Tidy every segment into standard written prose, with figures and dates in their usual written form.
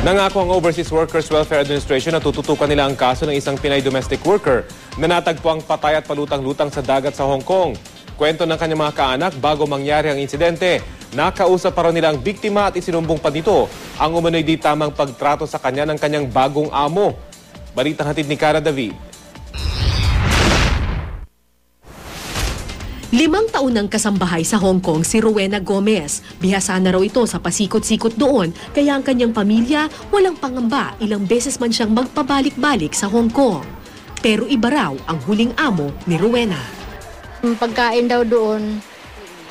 Nangako ang Overseas Workers Welfare Administration na tututukan nila ang kaso ng isang Pinay domestic worker na natagpuang patay at palutang-lutang sa dagat sa Hong Kong. Kwento ng kanyang mga kaanak bago mangyari ang insidente. Nakausap pa raw nila ang biktima at isinumbong pa nito ang umano'y di tamang pagtrato sa kanya ng kanyang bagong amo. Balitang hatid ni Cara David. 5 taon ng kasambahay sa Hong Kong si Rowena Gomez. Bihasa na raw ito sa pasikot-sikot doon, kaya ang kanyang pamilya walang pangamba ilang beses man siyang magpabalik-balik sa Hong Kong. Pero iba raw ang huling amo ni Rowena. Pagkain daw doon,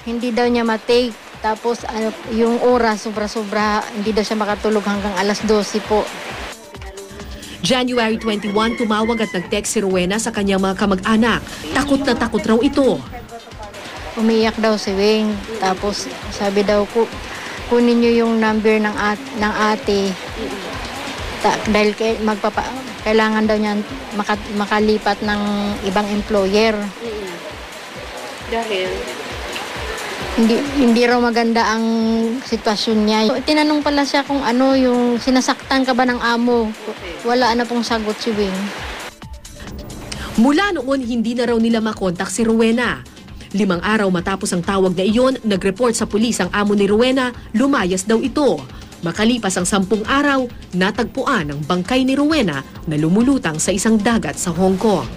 hindi daw niya matake. Tapos yung oras, sobra-sobra, hindi daw siya makatulog hanggang alas 12 po. January 21, tumawag at nag-text si Rowena sa kanyang mga kamag-anak. Takot na takot raw ito. Umiyak daw si Wing. Tapos sabi daw, kunin niyo yung number ng ate. Dahil kailangan daw niya makalipat ng ibang employer. Dahil? Hindi raw maganda ang sitwasyon niya. Tinanong pala siya kung yung sinasaktan ka ba ng amo. Wala na pong sagot si Wing. Mula noon, hindi na raw nila makontak si Rowena. 5 araw matapos ang tawag na iyon, nag-report sa pulis ang amo ni Rowena, lumayas daw ito. Makalipas ang 10 araw, natagpuan ang bangkay ni Rowena na lumulutang sa isang dagat sa Hong Kong.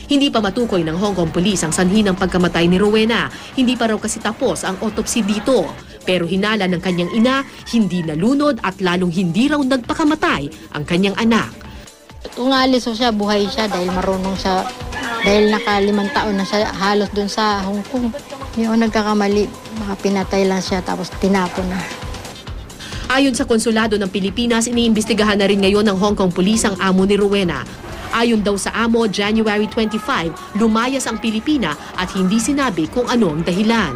Hindi pa matukoy ng Hong Kong Police ang sanhi ng pagkamatay ni Rowena. Hindi pa raw kasi tapos ang autopsy dito. Pero hinala ng kanyang ina, hindi nalunod at lalong hindi raw nagpakamatay ang kanyang anak. Kung alis siya, buhay siya dahil marunong siya. Dahil naka 5 taon na siya halos dun sa Hong Kong. Yung nagkakamali, baka pinatay lang siya tapos tinapon na. Ayon sa konsulado ng Pilipinas, iniimbestigahan na rin ngayon ng Hong Kong Police ang amo ni Rowena. Ayon daw sa amo, January 25, lumayas ang Pilipina at hindi sinabi kung ano ang dahilan.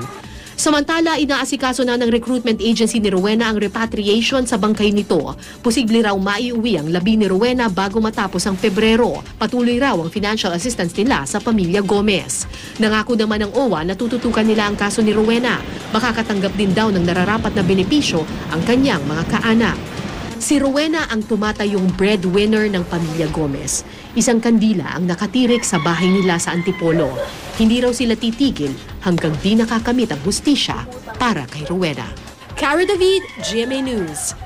Samantala, inaasikaso na ng recruitment agency ni Rowena ang repatriation sa bangkay nito. Posible raw maiuwi ang labi ni Rowena bago matapos ang Pebrero. Patuloy raw ang financial assistance nila sa pamilya Gomez. Nangako naman ng OWA na tututukan nila ang kaso ni Rowena. Makakatanggap din daw ng nararapat na benepisyo ang kanyang mga kaanak. Si Rowena ang tumatayong breadwinner ng pamilya Gomez. Isang kandila ang nakatirik sa bahay nila sa Antipolo. Hindi raw sila titigil hanggang di nakakamit ang hustisya para kay Rowena. Cara David, GMA News.